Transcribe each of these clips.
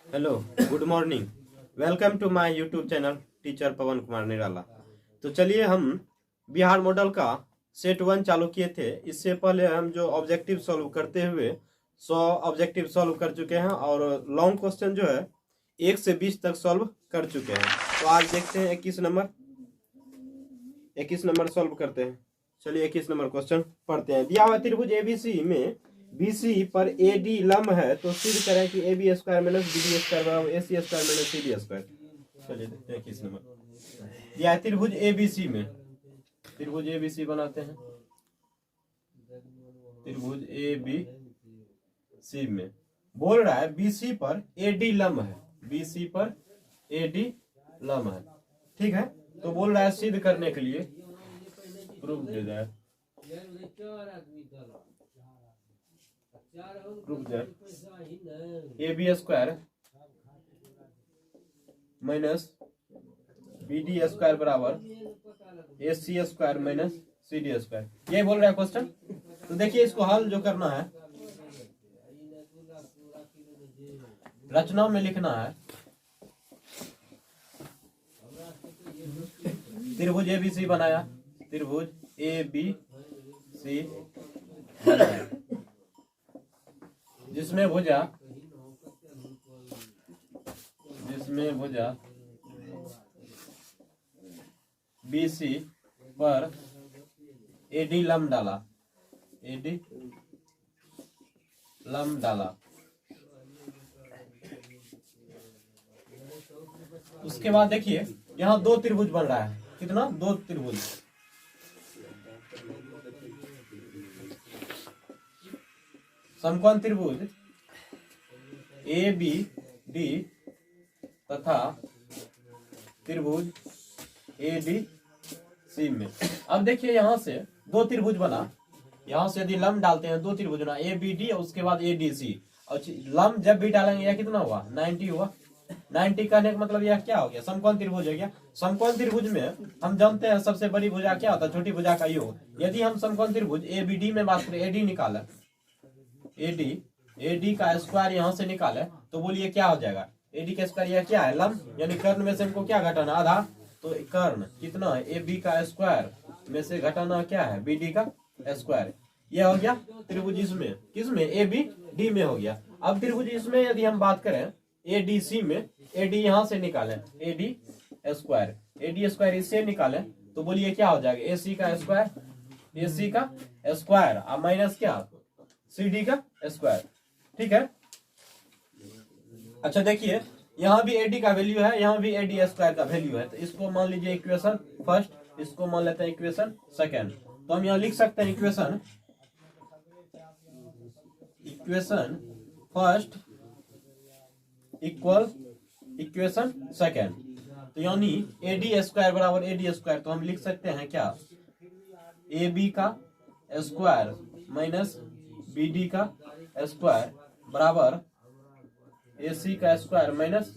Hello, good morning. Welcome to my YouTube channel teacher Pavan Kumar Nirala. तो चलिए हम बिहार मॉडल का सेट 1 चालू किए थे। इससे पहले हम जो ऑब्जेक्टिव सॉल्व करते हुए 100 ऑब्जेक्टिव सॉल्व कर चुके हैं और लॉन्ग क्वेश्चन जो है 1 से 20 तक सॉल्व कर चुके हैं। तो आज देखते हैं 21 नंबर सॉल्व करते हैं। चलिए 21 नंबर क्वेश्चन पढ़ते हैं। दिया हुआ त्रिभुज एबीसी में बीसी पर एडी लंब है तो सिद्ध करें कि AB square minus BD square बराबर AC square minus CD square. चलिए देखते हैं 21 नंबर। दिया है त्रिभुज एबीसी में, त्रिभुज एबीसी बनाते हैं। त्रिभुज एबीसी में बोल रहा है BC पर AD लंब है, BC पर AD लंब है, ठीक है। तो बोल रहा है सिद्ध करने के लिए प्रूफ दे रहा है, proof that AB square minus BD square बराबर AC square minus CD square. ये बोल रहा है क्वेश्चन। तो देखिए इसको हल जो करना है, रचना में लिखना है त्रिभुज ABC बनाया, त्रिभुज ABC बनाया जिसमें भुजा BC पर AD लंब डाला, AD लंब डाला। उसके बाद देखिए यहाँ दो त्रिभुज बन रहा है। कितना? दो त्रिभुज। समकोण त्रिभुज ABD तथा त्रिभुज ADC में। अब देखिए यहाँ से दो त्रिभुज बना, यहाँ से यदि लंब डालते हैं दो त्रिभुज बना ABD और उसके बाद ADC। और लंब जब भी डालेंगे यह कितना हुआ? 90 हुआ। 90 कहने का मतलब यह क्या हो गया? समकोण त्रिभुज हो गया। समकोण त्रिभुज में हम जानते हैं सबसे बड़ी भुजा क्या होता है? छोटी भुजा का योग। यदि हम समकोण त्रिभुज ABD में बात करें, AD निकाले, AD का स्क्वायर यहाँ से निकाले तो बोलिए क्या हो जाएगा? AD का स्क्वायर यह क्या है? लंब, यानी कर्ण में से हमको क्या घटाना? आधा। तो कर्ण कितना है? AB का स्क्वायर में से घटाना क्या है? BD का स्क्वायर। यह हो गया त्रिभुज इसमें, किसमें? ABD में हो गया। अब त्रिभुज इसमें यदि हम बात करें ADC में, AD यहाँ से निकाले AD स्क्वायर, AD स्क्वायर इससे निकाले तो बोलिए क्या हो जाएगा? AC का स्क्वायर, AC का स्क्वायर और माइनस क्या? CD का स्क्वायर, ठीक है। अच्छा देखिए यहाँ भी AD का वैल्यू है, यहाँ भी AD स्क्वायर का वैल्यू है। तो इसको मान लीजिए इक्वेशन फर्स्ट, इसको मान लेते हैं इक्वेशन सेकंड। तो हम यहाँ लिख सकते हैं equation first equal equation second. तो यानी AD स्क्वायर बराबर AD स्क्वायर। तो हम लिख सकते हैं क्या? AB का स्क्वायर माइनस BD का स्क्वायर बराबर AC का स्क्वायर माइनस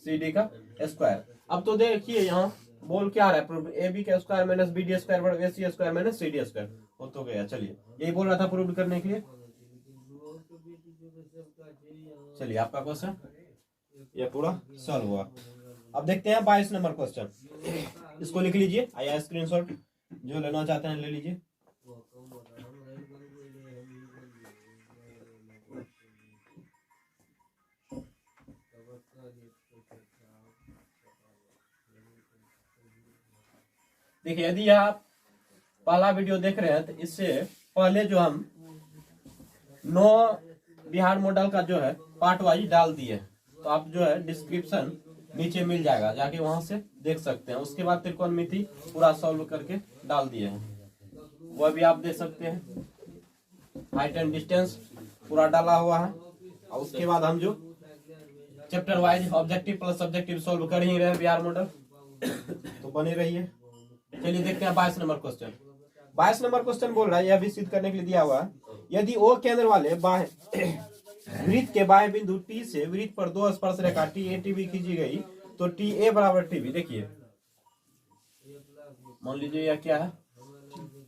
CD का स्क्वायर। अब तो देखिए यहाँ बोल क्या रहा है? AB का स्क्वायर माइनस BD स्क्वायर बराबर AC square minus CD square हो तो गया। चलिए यही बोल रहा था प्रूव करने के लिए। चलिए आपका क्वेश्चन ये पूरा सॉल्व हुआ। अब देखते हैं 22 नंबर क्वेश्चन। इसको लिख लीजिए, आया स्क्रीनशॉट, जो लेना चाहते हैं ले लीजिए। देखिए यदि आप पहला वीडियो देख रहे हैं तो इससे पहले जो हम 9 बिहार मॉडल का जो है पार्ट वाइज डाल दिए, तो आप जो है डिस्क्रिप्शन नीचे मिल जाएगा, जाके वहां से देख सकते हैं। उसके बाद त्रिकोणमिति पूरा सॉल्व करके डाल दिए हैं, वह भी आप देख सकते हैं। हाइट एंड डिस्टेंस पूरा डाला हुआ है। और उसके बाद हम जो chapter wise objective plus subjective solve कर ही रहे बिहार मॉडल, तो बने रहिए। चलिए देखते हैं 22 नंबर क्वेश्चन। 22 नंबर क्वेश्चन बोल रहा है, यह भी सिद्ध करने के लिए दिया हुआ है, यदि O केंद्र वाले वृत्त के बाह्य बिंदु T से वृत्त पर दो स्पर्श रेखा TATB खींची गई तो TA बराबर TB। देखिए मान लीजिए यह क्या है?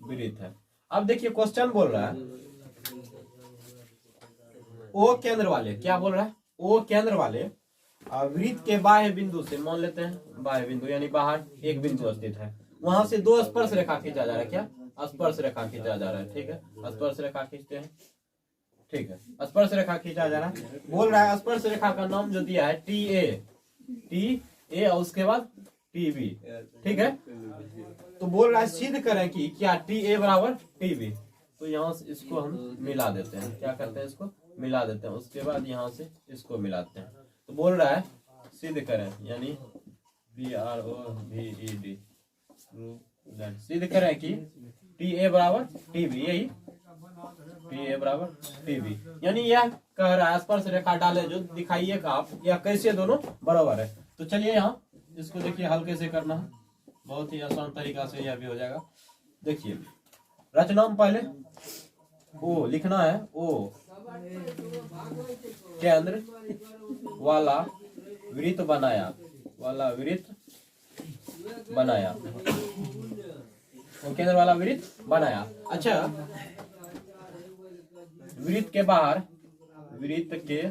वृत्त है। अब देखिए क्वेश्चन बोल रहा है O केंद्र वाले, क्या बोल रहा है? O केंद्र वाले वृत्त के बाह्य बिंदु से, मान लेते हैं बाह्य बिंदु यानी बाहर एक बिंदु स्थित है, वहां से दो स्पर्श रेखा खींचा जा रहा है। क्या? स्पर्श रेखा खींचा जा रहा है। ठीक है, स्पर्श रेखा खींचते हैं। ठीक है, स्पर्श रेखा खींचा जा रहा है। बोल रहा है स्पर्श रेखा का नाम जो दिया है टी ए और उसके बाद टी बी। ठीक है, तो बोल रहा है सिद्ध करें कि क्या टी ए बराबर टी बी। तो यहाँ से इसको हम मिला देते हैं। क्या करते हैं? इसको मिला देते हैं। उसके बाद यहाँ से इसको मिलाते हैं। तो बोल रहा है सिद्ध करें, यानी PROVED, सिद्ध करें कि टी ए बराबर टी बी। यही टी ए बराबर टी बी, यानी यह कह रहा है स्पर्श रेखा डाले जो दिखाइए का आप या कैसे दोनों बराबर है। तो चलिए यहाँ इसको देखिए हल कैसे करना है। बहुत ही आसान तरीका से यह भी हो जाएगा। देखिए रचना में पहले ओ लिखना है। ओ केंद्र वाला वृत्त बनाया, वाला वृत्त बनाया, वो केंद्र वाला वृत्त बनाया। अच्छा, वृत्त के बाहर, वृत्त के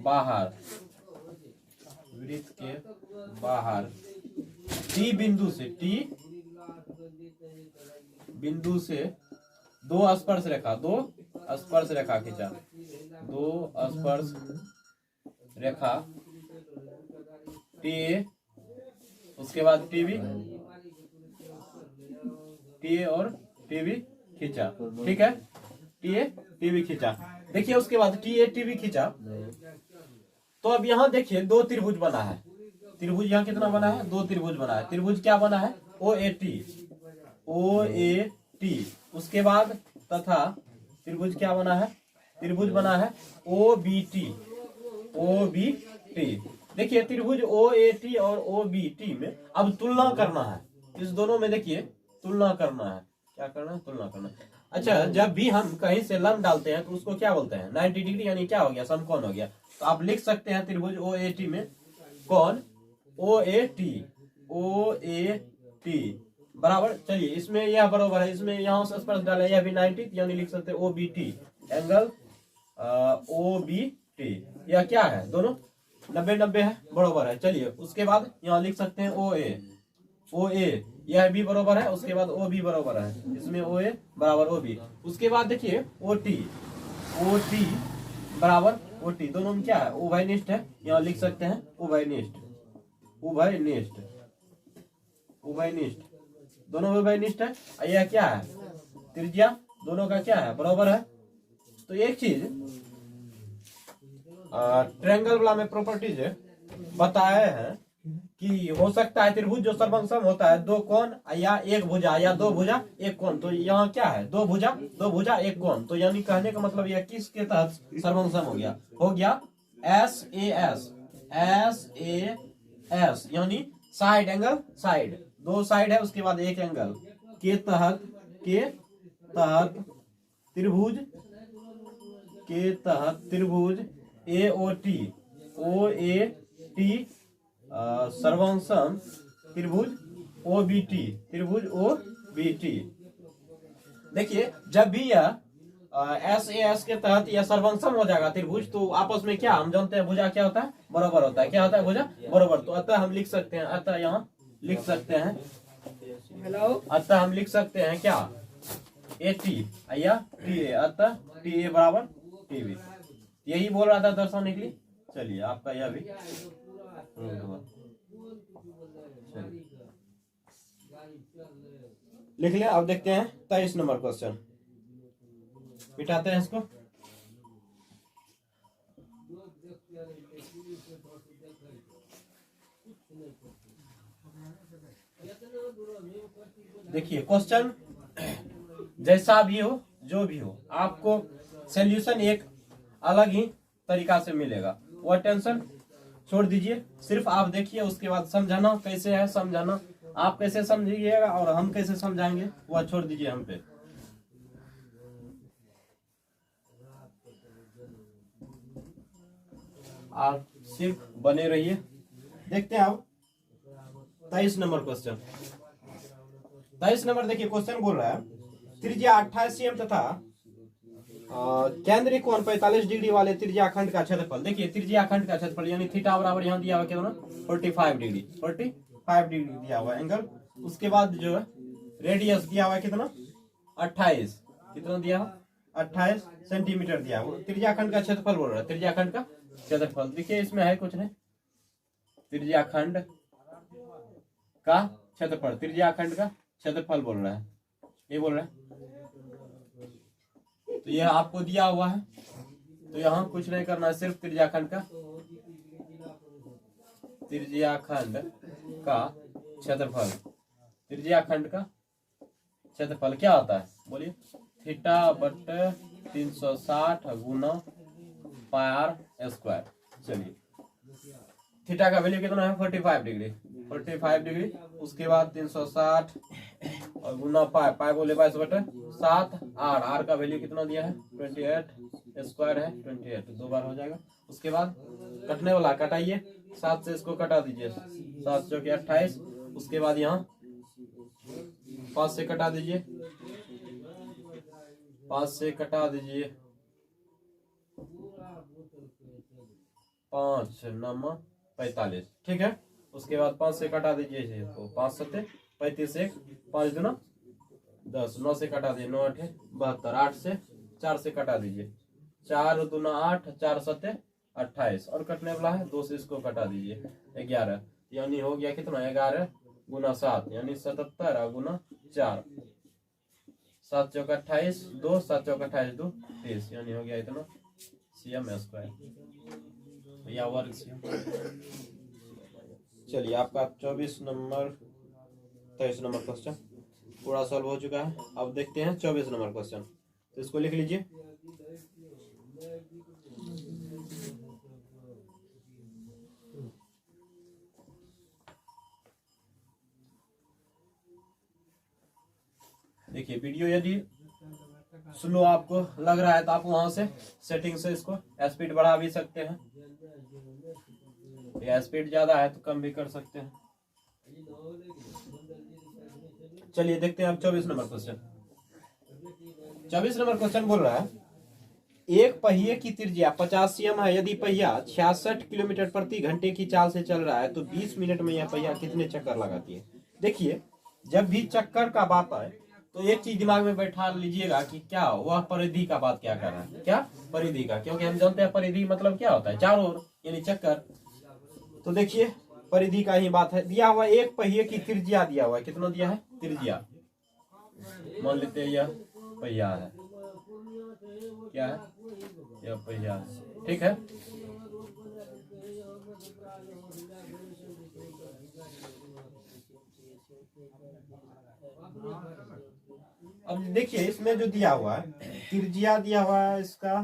बाहर, वृत्त के बाहर टी बिंदु से, टी बिंदु से दो स्पर्श रेखा, दो स्पर्श रेखा खींचा, दो स्पर्श रेखा टी ए, उसके बाद टी बी, टी ए और टी बी खींचा। ठीक है, टी ए टी बी खींचा। देखिए उसके बाद टी ए टी बी खींचा। तो अब यहाँ देखिए दो त्रिभुज बना है। त्रिभुज यहाँ कितना बना है? दो त्रिभुज बना है। त्रिभुज क्या बना है? ओ ए टी। उसके बाद तथा त्रिभुज क्या बना है? त्रिभुज बना है ओ बी टी। देखिए त्रिभुज ओ ए टी और ओ बी टी में अब तुलना करना है। इस दोनों में देखिए तुलना करना है। क्या करना है? तुलना करना है। अच्छा, जब भी हम कहीं से लंब डालते हैं तो उसको क्या बोलते हैं? 90 डिग्री, यानी क्या हो गया? समकोण हो गया। तो आप लिख सकते हैं त्रिभुज ओ ए टी में कौन ओ ए टी बराबर। चलिए इसमें यह बराबर है, इसमें यहाँ से स्पर्श डाला यह भी 90, यानी लिख सकते हैं O B T angle O B T. यह क्या है? दोनों 90-90 है, बराबर है। चलिए उसके बाद यहाँ लिख सकते हैं ओ ए यह भी बराबर है। उसके बाद ओ बी बराबर है, इसमें ओ ए बराबर ओ बी। उसके बाद देखिए ओ टी बराबर ओ टी, दोनों में क्या है? उभयनिष्ठ है। यहाँ लिख सकते हैं उभयनिष्ठ, दोनों उभयनिष्ठ है। यह क्या है? त्रिज्या दोनों का क्या है? बराबर है। तो एक चीज ट्रायंगल वाला में प्रॉपर्टीज बताए हैं कि हो सकता है त्रिभुज जो सर्वसम होता है दो कोण या एक भुजा या दो भुजा एक कोण। तो यहाँ क्या है? दो भुजा एक कोण। तो यानी कहने का मतलब यह किसके तहत सर्वसम हो गया? एस यानी साइड एंगल, साइड दो साइड है उसके बाद एक एंगल के तहत त्रिभुज ए ओ टी सर्वसम त्रिभुज ओ बी टी। देखिए जब भी यह एस के तहत यह सर्वसम हो जाएगा त्रिभुज, तो आपस में क्या हम जानते हैं? भुजा क्या होता है? बराबर होता है। क्या होता है? भुजा बराबर। तो अतः हम लिख सकते हैं, अतः यहाँ लिख सकते हैं, अतः हम लिख सकते हैं क्या? ए टी या टी ए, अतः टी ए बराबर टी बी। यही बोल रहा था दर्शाने के लिए। चलिए आपका यह भी लिख लिया। अब देखते हैं 23 नंबर क्वेश्चन, मिटाते हैं इसको। देखिए क्वेश्चन जैसा भी हो, जो भी हो, आपको सॉल्यूशन एक अलग ही तरीका से मिलेगा। वो टेंशन छोड़ दीजिए, सिर्फ आप देखिए, उसके बाद समझाना कैसे है, समझाना आप कैसे समझिएगा और हम कैसे समझाएंगे वह छोड़ दीजिए हम पे। आप सिर्फ बने रहिए। देखते हैं अब 23 नंबर क्वेश्चन। 23 नंबर देखिए क्वेश्चन बोल रहा है त्रिज्या 28 cm तथा केंद्रीय कोण 45 डिग्री वाले त्रिज्याखंड का क्षेत्रफल। देखिए त्रिज्याखंड का क्षेत्रफल यानी थीटा बराबर यहाँ दिया हुआ कितना 45 डिग्री 45 डिग्री दिया हुआ एंगल। उसके बाद जो है रेडियस दिया हुआ कितना 28 कितना दिया हुआ 28 सेंटीमीटर दिया हुआ। त्रिज्याखंड का क्षेत्रफल बोल रहा है त्रिज्याखंड का क्षेत्रफल। देखिए इसमें है कुछ नहीं त्रिज्याखंड का क्षेत्रफल त्रिज्याखंड का क्षेत्रफल बोल रहा है ये बोल रहा है। तो यह आपको दिया हुआ है तो यहाँ कुछ नहीं करना है सिर्फ त्रिज्याखंड का क्षेत्रफल त्रिज्याखंड का क्षेत्रफल क्या होता है बोलिए थीटा बटे 360 गुना पाई आर स्क्वायर। चलिए थीटा का वैल्यू कितना है 45 डिग्री उसके बाद 360 और गुना पाई पाई बोले 22/7 आर का वैल्यू कितना दिया है 28 स्क्वायर है 28 दो बार हो जाएगा। उसके बाद कटने वाला कटाइए 7 से इसको कटा दीजिए 7 चौके 28। उसके बाद यहाँ 5 से कटा दीजिए 5 से कटा दीजिए 5 9 45 ठीक है। उसके बाद 5 से कटा दीजिए तो 5 7 35 1 5 2 10 9 से कटा दीजिए 9 8 72 8 से 4 से कटा दीजिए 4 2 8 4 7 28 और कटने वाला है 2 से इसको कटा दीजिए 11 यानी हो गया कितना 11 गुना 7 यानी 77 गुना 4 7 चौक 28 2 7 चौक 28 2 30 यानी हो गया इतना cm स्क्वायर या वर्ग cm। चलिए आपका 24 नंबर 23 नंबर क्वेश्चन पूरा सॉल्व हो चुका है। अब देखते हैं 24 नंबर क्वेश्चन तो इसको लिख लीजिए। देखिए वीडियो यदि स्लो आपको लग रहा है तो आप वहां से सेटिंग से इसको स्पीड बढ़ा भी सकते हैं या स्पीड ज्यादा है तो कम भी कर सकते हैं। चलिए देखते हैं अब 24 नंबर क्वेश्चन। 24 नंबर क्वेश्चन बोल रहा है एक पहिए की त्रिज्या 50 cm है यदि पहिया 66 किलोमीटर प्रति घंटे की चाल से चल रहा है तो 20 मिनट में यह पहिया कितने चक्कर लगाती है। देखिए जब भी चक्कर का बात आए तो एक चीज दिमाग में बैठा लीजिएगा कि क्या वह परिधि का बात क्या कर रहा है क्या परिधि का, क्योंकि हम जानते हैं परिधि मतलब क्या होता है चारों ओर यानी चक्कर। तो देखिए परिधि का ही बात है। दिया हुआ एक पहिए की त्रिज्या दिया हुआ है कितना दिया है त्रिज्या मान लेते हैं यह पहिया है क्या है यह पहिया है ठीक है। अब देखिए इसमें जो दिया हुआ है त्रिज्या दिया हुआ है इसका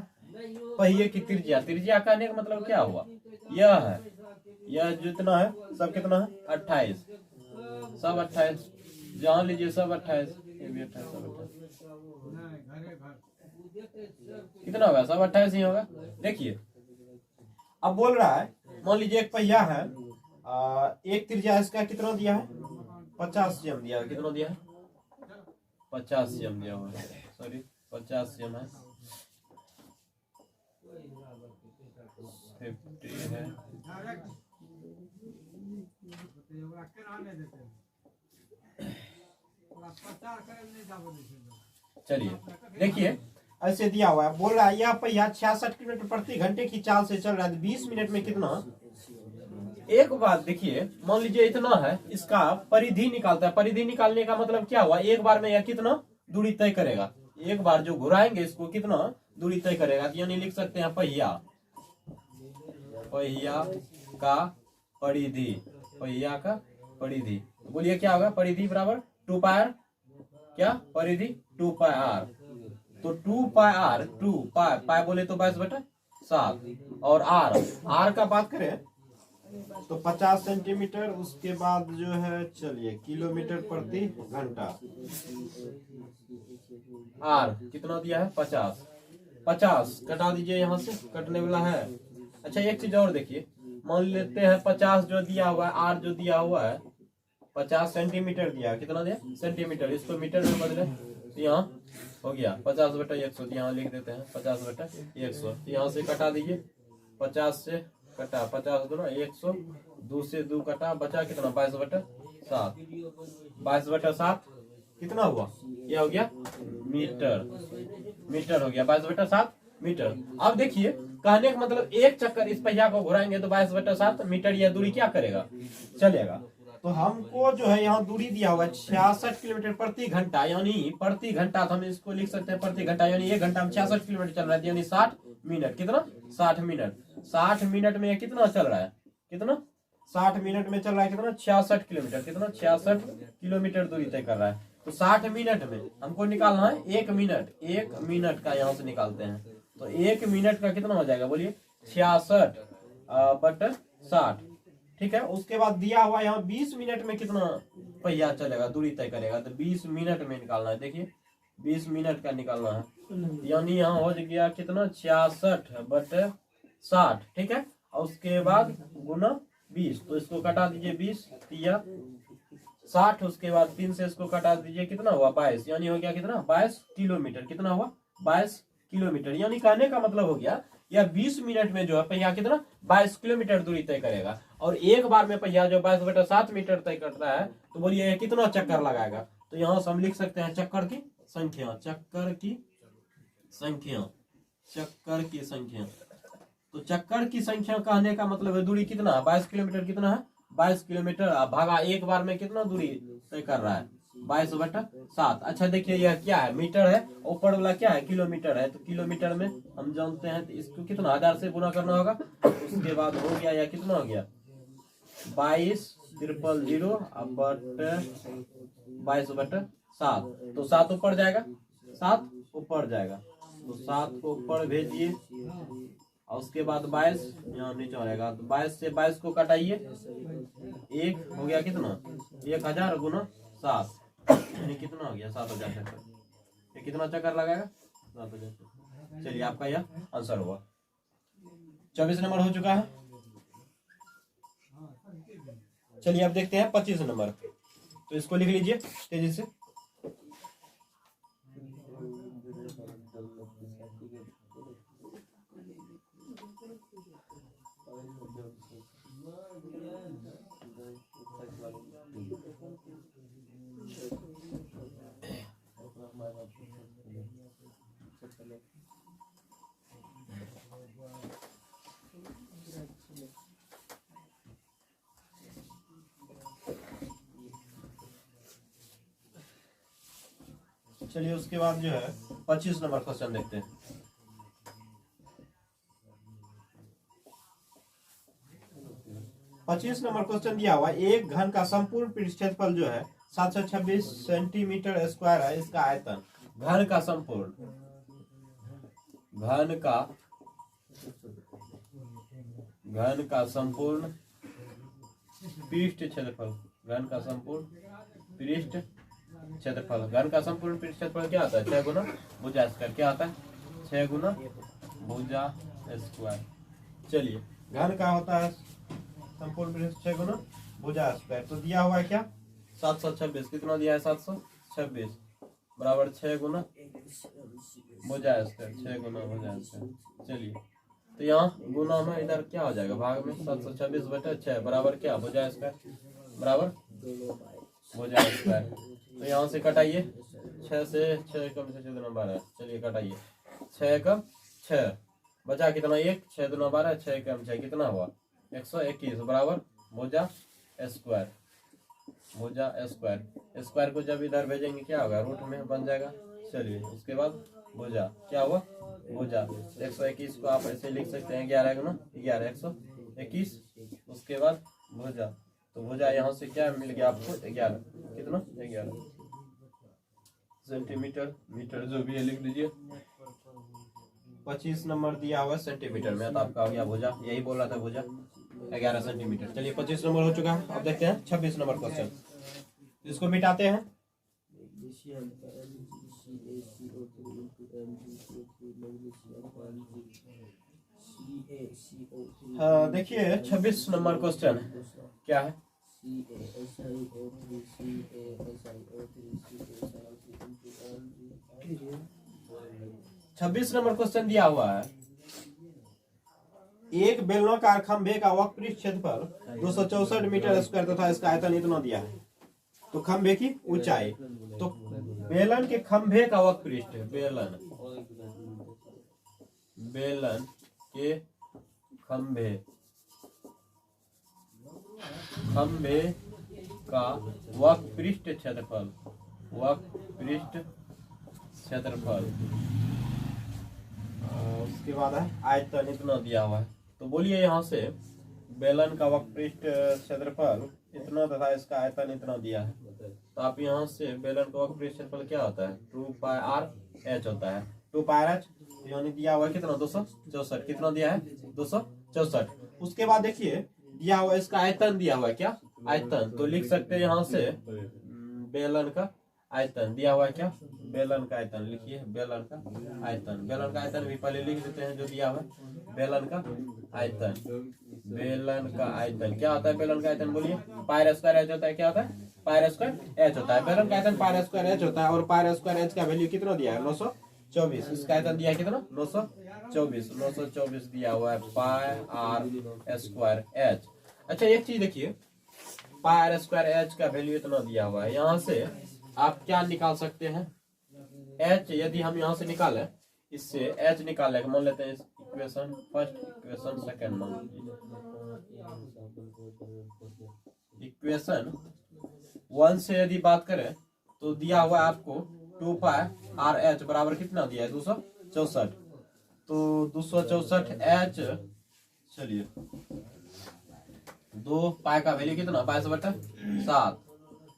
पहिए की त्रिज्या त्रिज्या कहने का मतलब क्या हुआ यह है यह जितना है सब कितना है 28 सब 28 जहाँ लीजिए सब 28 ये भी 28 सब 28 कितना होगा सब 28 ही होगा। देखिए अब बोल रहा है मान लीजिए एक पहिया है एक त्रिज्या इसका कितना दिया है 50 cm दिया है कितना दिया है 50 cm दिया हुआ है सॉरी 50 cm है 50 है। चलिए देखिए ऐसे दिया हुआ है बोल रहा है यह पहिया 66 किलोमीटर प्रति घंटे की चाल से चल रहा है 20 मिनट में कितना। एक बात देखिए मान लीजिए इतना है इसका परिधि निकालता है। परिधि निकालने का मतलब क्या हुआ एक बार में यह कितना दूरी तय करेगा एक बार जो घुराएंगे इसको कितना दूरी तय करेगा यानी लिख सकते हैं पहिया का परिधि पहिया का परिधि। बोलिए क्या होगा परिधि बराबर 2 पाई आर क्या परिधि 2 पाई आर तो 2 पाई आर 2 पाई पाई बोले तो 22/7 और आर का बात करें तो 50 सेंटीमीटर। उसके बाद जो है चलिए किलोमीटर प्रति घंटा आर कितना दिया है 50 कटा दीजिए यहाँ से कटने वाला है। अच्छा एक चीज और देखिए मान लेते हैं 50 जो दिया हुआ है आर जो दिया हुआ है 50 सेंटीमीटर दिया कितना दिया सेंटीमीटर इसको मीटर में बदले तो यहाँ हो गया 50/100, यहाँ लिख देते हैं 50/100। यहाँ से कटा दीजिए, 50 से कटा 50 दूना 100, 2 से 2 कटा, बचा कितना 22/7। 22/7 कितना हुआ, यह हो गया मीटर हो गया 22/7 मीटर। अब देखिए कहने का मतलब एक चक्कर इस पहिया को घुराएंगे तो 22/7 मीटर यह दूरी क्या करेगा, चलेगा। तो हमको जो है यहाँ दूरी दिया हुआ है 66 किलोमीटर प्रति घंटा, यानी प्रति घंटा तो हम इसको लिख सकते हैं प्रति घंटा, यानी 1 घंटा में 66 किलोमीटर चल रहा है, यानी 60 मिनट। कितना 60 मिनट। 60 मिनट में कितना चल रहा है, कितना 60 मिनट में चल रहा है कितना 66 किलोमीटर, कितना 66 किलोमीटर दूरी तय कर रहा है। तो 60 मिनट में हमको निकालना है 1 मिनट, 1 मिनट का यहाँ से निकालते हैं तो 1 मिनट का कितना हो जाएगा बोलिए 66/60, ठीक है। उसके बाद दिया हुआ यहाँ 20 मिनट में कितना पहिया चलेगा, दूरी तय करेगा, तो 20 मिनट में निकालना है। देखिए 20 मिनट का निकालना है, यानी यहाँ हो गया कितना 66/60, ठीक है। और उसके बाद गुना 20, तो इसको कटा दीजिए 20 या 60, उसके बाद 3 से इसको कटा दीजिए, कितना हुआ 22, यानी हो गया कितना 22 किलोमीटर। कितना हुआ 22 किलोमीटर। यानी कहने का मतलब हो गया या 20 मिनट में जो है पहिया कितना 22 किलोमीटर दूरी तय करेगा। और एक बार में पहिया जो 22/7 मीटर तय करता है, तो बोलिए कितना चक्कर लगाएगा। तो यहाँ से हम लिख सकते हैं चक्कर की संख्या, चक्कर की संख्या। तो चक्कर की संख्या कहने का मतलब है दूरी कितना 22 किलोमीटर, कितना है 22 किलोमीटर भागा एक बार में कितना दूरी तय कर रहा है 22/7। अच्छा देखिए यह क्या है, मीटर है, ऊपर वाला क्या है किलोमीटर है, तो किलोमीटर में हम जानते हैं तो इसको कितना 1000 से गुना करना होगा। उसके बाद हो गया या कितना हो गया 22,000/22/7, तो 7 ऊपर जाएगा, 7 ऊपर जाएगा, तो 7 को ऊपर भेजिए और उसके बाद 22 यहाँ नीचे रहेगा, तो 22 से 22 को कटाइए, 1 हो गया कितना 1000 गुना 7, यानी कितना हो गया 7000 चक्कर। ये कितना चक्कर लगाएगा 7000 चक्कर। चलिए आपका यह आंसर हुआ। 24 नंबर हो चुका है। चलिए अब देखते हैं 25 नंबर, तो इसको लिख लीजिए तेजी से। चलिए उसके बाद जो है 25 नंबर क्वेश्चन देखते हैं। पच्चीस नंबर क्वेश्चन दिया हुआ एक घन का संपूर्ण क्षेत्रफल जो है 726 सेंटीमीटर स्क्वायर है, इसका आयतन घन का संपूर्ण पृष्ठ क्षेत्रफल, घन का संपूर्ण पृष्ठ क्षेत्रफल क्या आता है 6 गुना भुजा स्क्वायर, क्या आता है 6 गुना भुजा स्क्वायर। चलिए घन का होता है संपूर्ण पृष्ठ 6 गुना भुजा स्क्वायर, तो दिया हुआ है क्या 726, कितना दिया है 726 बराबर 6 गुना भुजा स्क्वायर, 6 गुना भुजा स्क्वायर। चलिए तो यहाँ गुना में इधर क्या हो जाएगा भाग में 726/6 बराबर क्या भुजा स्क्वायर बराबर भुजा स्क्वायर। तो यहाँ से कटाइए 6 से 6 कम से 6 दूना 12, चलिए कटाइए 6 कम 6 बचा कितना 1, 6 दूना 12, 6 कम 6 कितना हुआ 121 बराबर भुजा स्क्वायर। स्क्वायर को जब इधर भेजेंगे क्या होगा रूट में बन जाएगा। चलिए उसके बाद भुजा क्या हुआ भुजा 121 को आप ऐसे लिख सकते हैं 11 गुना 11 121, उसके बाद भुजा, तो भुजा यहाँ से क्या मिल गया आपको 11, कितना 11 सेंटीमीटर मीटर जो भी है लिख दीजिए। 25 नंबर दिया हुआ सेंटीमीटर में, तो आपका हो गया भुजा, यही बोल रहा था भुजा 11 सेंटीमीटर। चलिए 25 नंबर हो चुका है। अब देखते हैं 26 नंबर क्वेश्चन, इसको मिटाते हैं। हाँ देखिए 26 नंबर क्वेश्चन क्या है, 26 नंबर क्वेश्चन दिया हुआ है, एक बेलनाकार खंभे का वक्रपृष्ठ क्षेत्रफल 264 मीटर स्क्वायर तथा इसका आयतन इतना दिया है। तो खंभे की ऊंचाई, तो बेलन के खंभे का वक्रपृष्ठ, बेलन के खंभे का वक्रपृष्ठ क्षेत्रफल, उसके बाद है आयतन इतना दिया हुआ है। तो बोलिए यहाँ से बेलन का वक्रपृष्ठ क्षेत्रफल इतना तथा इसका आयतन इतना दिया है। तो आप यहाँ से बेलन का वक्रपृष्ठ क्षेत्रफल क्या होता है, 2πr/h होता है। 2πr/h यानी दिया हुआ है कितना, 264। कितना दिया है, 264। उसके बाद देखिए दिया हुआ इसका आयतन दिया हुआ है, क्या आयतन, तो लिख सकते हैं यहाँ से बेलन का आयतन दिया हुआ है, क्या बेलन का आयतन लिखिए, बेलन का आयतन। बेलन का आयतन भी पहले लिख देते हैं जो दिया हुआ है, बेलन का आयतन। बेलन का आयतन क्या होता है, बेलन का आयतन बोलिए, पायर स्क्वायर एच होता है। क्या होता है, पायर स्क्वायर एच होता है। बेलन का आयतन पायर स्क्वायर एच होता है और पायर स्क्वायर एच का वैल्यू कितना दिया है, 924। इसका आयतन दिया है कितना, 924 दिया हुआ है, पायर स्क्वायर एच। अच्छा एक चीज देखिए, पायर स्क्वायर एच का वैल्यू इतना दिया हुआ है, यहाँ से आप क्या निकाल सकते हैं, एच यदि हम यहाँ से निकालें, इससे एच निकाले, मान लेते हैं इक्वेशन फर्स्ट, इक्वेशन सेकंड, मान इक्वेशन 1 से यदि बात करें तो दिया हुआ है आपको 2πr/h बराबर कितना दिया है, 264। तो 264h, चलिए 2 पाई का वैल्यू कितना, 22/7।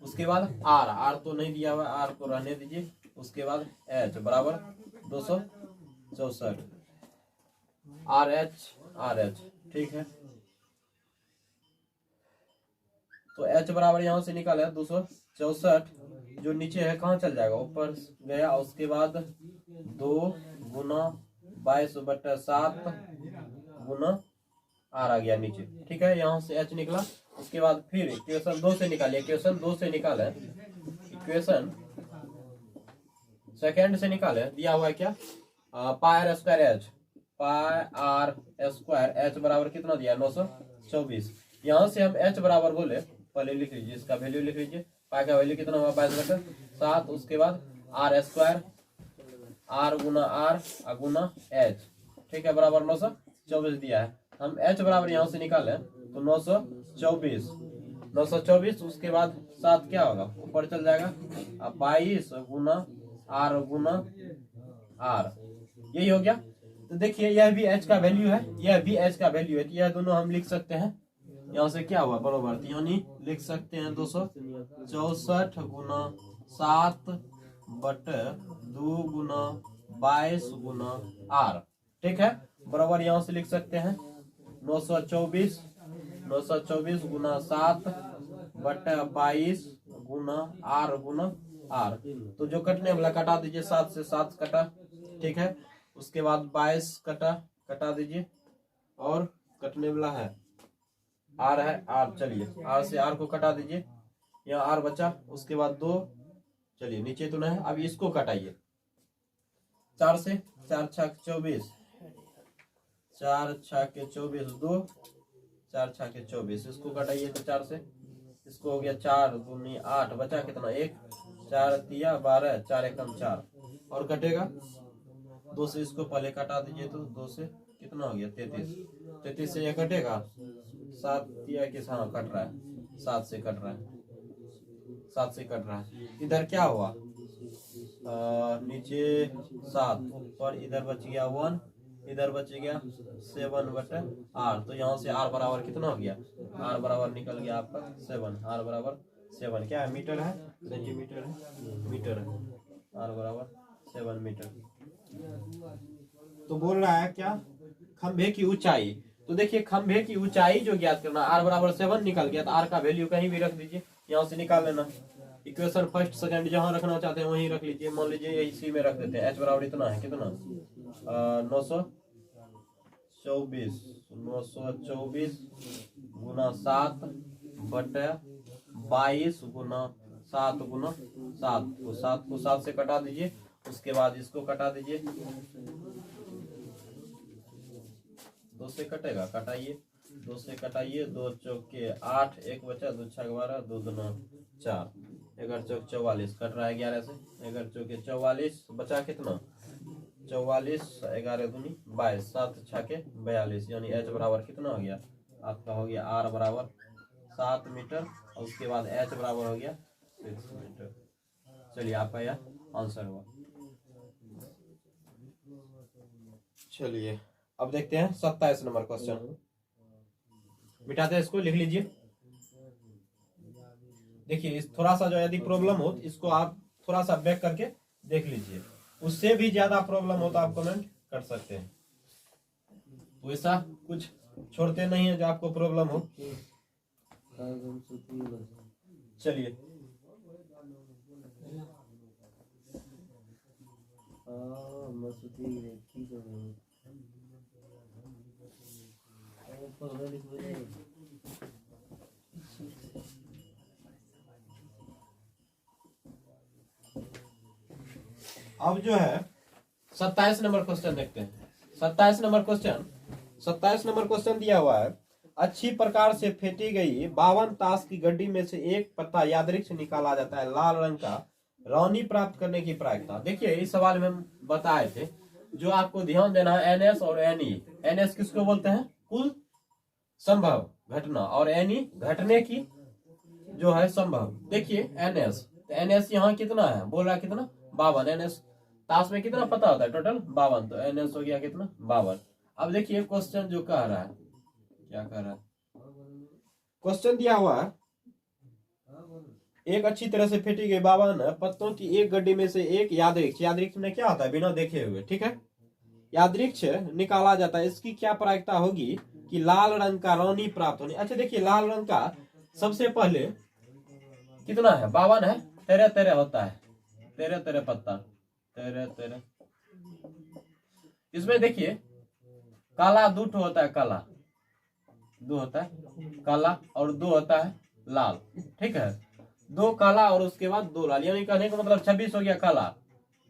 उसके बाद आर तो नहीं दिया हुआ, आर को रहने दीजिए। उसके बाद एच बराबर 264, आर एच, ठीक है। तो एच बराबर यहाँ से निकाले 264, जो नीचे है कहाँ चल जाएगा, ऊपर गया। उसके बाद 2 गुना 22/7 गुना आर आ गया नीचे, ठीक है। यहाँ से एच निकला। उसके बाद फिर इक्वेशन 2 से निकालिए, इक्वेशन 2 से निकाले, इक्वेशन सेकेंड से निकाले, दिया हुआ है क्या, पायर स्क्वायर एच बराबर कितना दिया, 924। यहाँ से हम एच बराबर बोले, पहले लिख लीजिए, इसका वैल्यू लिख लीजिए, पाई का वैल्यू कितना हुआ, 22/7। उसके बाद आर स्क्वायर, आर गुना आर गुना एच, ठीक है, बराबर 924 दिया है। हम एच बराबर यहाँ से निकाले तो 924। उसके बाद 7 क्या होगा, ऊपर चल जाएगा, 22 गुना आर, यही हो गया। तो देखिए यह भी एच का वैल्यू है, यह भी एच का वैल्यू है, तो यह दोनों हम लिख सकते हैं। यहाँ से क्या हुआ बराबर, यानी लिख सकते हैं 264 गुना 7/2 गुना 22 गुना आर, ठीक है, बराबर यहाँ से लिख सकते हैं 924 गुना 7/22 गुना आर। तो जो कटने वाला कटा दीजिए, 7 से 7 कटा, ठीक है। उसके बाद 22 कटा दीजिए, और कटने वाला है आर है, आर, चलिए आर से आर को कटा दीजिए, यहाँ आर बचा। उसके बाद 2, चलिए नीचे तो नहीं है, अब इसको कटाइए, 4 से 4 छक 24, 4 छक 24, 2 4 छक 24, इसको कटाइए तो 4 से, इसको हो गया 4 दूनी 8, बचा कितना, 1, 4 तिया 12, 4 एकम 4, और कटेगा 2 से, इसको पहले कटा दीजिए, तो 2 से कितना हो गया, 33 से ये कटेगा, 7 तिया के साथ कट रहा है, 7 से कट रहा है, इधर क्या हुआ, नीचे 7, ऊपर इधर बच गया 1, इधर बच गया 7/r। तो यहाँ से r बराबर कितना हो गया, r बराबर निकल गया आपका 7, r बराबर 7, क्या है, मीटर है, सेंटीमीटर है, मीटर है, r बराबर 7 मीटर। तो बोल रहा है क्या, खंभे की ऊंचाई। तो देखिए खंभे की ऊंचाई जो ज्ञात करना, r बराबर 7 निकल गया, तो r का वैल्यू कहीं भी रख दीजिए, यहाँ से निकाल लेना। इक्वेशन फर्स्ट सेकंड जहां रखना चाहते हैं वहीं रख लीजिए, मान लीजिए इसी में रख देते हैं। h बराबर इतना है, कितना, 924 गुना 7/22 गुना 7 गुना 7 को 7 से कटा दीजिए। उसके बाद इसको कटा दीजिए, 2 से कटेगा, कटाइए, 2 से कटाइए, 2 चौके 8, 1 बचा, 2 छक 12, 2 दूना 4, 11 चौक 44, कट रहा है 11 से, 11 चौके 44, बचा कितना 44, 11 दूनी 22, 7 छके 42, यानी h बराबर कितना हो गया आपका, हो गया r बराबर 7 मीटर, और उसके बाद h बराबर हो गया 6 मीटर। चलिए आपका यह आंसर हुआ। चलिए अब देखते हैं 27 नंबर क्वेश्चन, मिटाते हैं इसको, लिख लीजिए। देखिए इस थोड़ा सा जो यदि प्रॉब्लम हो तो इसको आप थोड़ा सा बैक करके देख लीजिए, उससे भी ज्यादा प्रॉब्लम हो तो आप कमेंट कर सकते हैं, वैसा कुछ छोड़ते नहीं है जो आपको प्रॉब्लम हो। चलिए अब जो है 27 नंबर क्वेश्चन देखते हैं। 27 नंबर क्वेश्चन दिया हुआ है, अच्छी प्रकार से फेंटी गई 52 ताश की गड्डी में से एक पत्ता यादृच्छिक निकाला जाता है, लाल रंग का रौनी प्राप्त करने की प्रायिकता। देखिए इस सवाल में हम बताए थे, जो आपको ध्यान देना है एनएस और एनई। एनएस किसको बोलते हैं, कुल संभव घटना, और एनई घटने की जो है संभव। देखिए एनएस, तो एनएस यहाँ कितना है, बोल रहा है कितना 52, एनएस ताश में कितना पता होता है टोटल 52, तो एनएस हो गया कितना 52। अब देखिए क्वेश्चन जो कह रहा है, क्या कह रहा है, क्वेश्चन दिया हुआ है एक अच्छी तरह से फेंटी गई 52 पत्तों की एक गड्डी में से एक यादृच्छिक, यादृच्छिक में क्या होता है बिना देखे हुए, ठीक है, यादृच्छिक निकाला जाता है, इसकी क्या प्रायिकता होगी कि लाल रंग का रौनी प्राप्त होनी। अच्छा देखिए लाल रंग का सबसे पहले कितना है 52 है, 13 होता है, 13 पत्ता, 13। इसमें देखिए काला 2 होता है, काला 2 होता है काला, और 2 होता है लाल, ठीक है, 2 काला और उसके बाद 2 लाल, यानी कहने का मतलब 26 हो गया काला,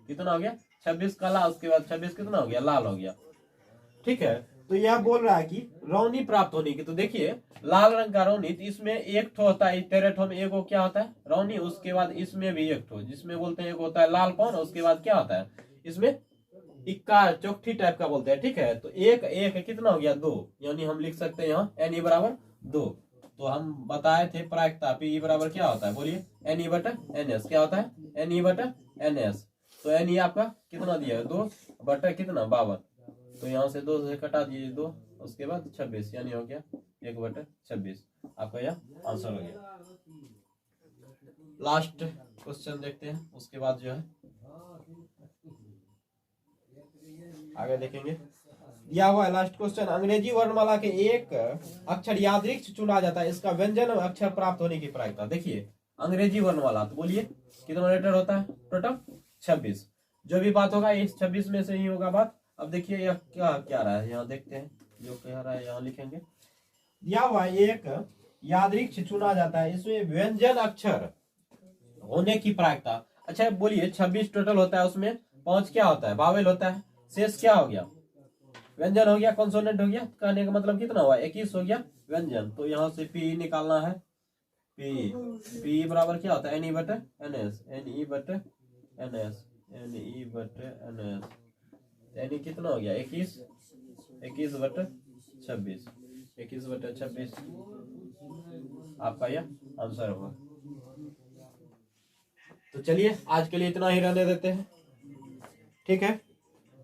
कितना हो गया 26 काला, उसके बाद 26 कितना हो गया लाल हो गया, ठीक है। तो यह बोल रहा है कि रौनी प्राप्त होने की, तो देखिए लाल रंग का रौनी, तो इसमें एक ठो होता है, 13 ठो में एक को क्या होता है रौनी, उसके बाद इसमें भी एक ठो, जिसमें बोलते हैं एक होता है लाल कौन, उसके बाद क्या होता है इसमें इक्का चौकठी टाइप का बोलते हैं, ठीक है। तो एक एक कितना हो गया 2, यानी हम लिख सकते हैं यहाँ एन ई बराबर 2। तो हम बताए थे प्रायिकता पी बराबर क्या होता है, बोलिए एन ई बटा एन एस, क्या होता है एन ई बटा एन एस। तो एन ई आपका कितना दिया है 2 बटा कितना 52, तो यहाँ से 2 से कटा दीजिए 2, उसके बाद 26, यानी हो गया 1 बटा 26, आपका यह आंसर हो गया। लास्ट क्वेश्चन देखते हैं, उसके बाद जो है आगे देखेंगे। दिया हुआ है लास्ट क्वेश्चन, अंग्रेजी वर्णमाला के एक अक्षर यादृच्छिक चुना जाता है, इसका व्यंजन अक्षर प्राप्त होने की प्रायिकता। देखिए अंग्रेजी वर्णमाला, तो बोलिए कितना लेटर होता है टोटल 26, जो भी बात होगा इस 26 में से ही होगा बात। अब देखिए यह क्या क्या रहा है, यहाँ देखते हैं जो कह रहा है, यहाँ लिखेंगे। दिया हुआ एक यादृच्छिक चुना जाता है, इसमें व्यंजन अक्षर होने की प्रायिकता। अच्छा बोलिए 26 टोटल होता है, उसमें 5 क्या होता है वावेल होता है, शेष क्या हो गया व्यंजन हो गया, कॉन्सोनेंट हो गया, कहने का मतलब कितना हुआ 21 हो गया व्यंजन। तो यहाँ से पी निकालना है, पी बराबर क्या होता है एन ई बटे एन एस, एन ई बटे एन एस, एन ई बटे एन एस, एन ई कितना हो गया 21, 21 बटे 26, 21 बटे 26 आपका यह आंसर होगा। तो चलिए आज के लिए इतना ही रहने देते हैं, ठीक है,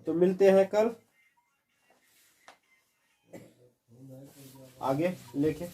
तो मिलते हैं कल आगे लेके।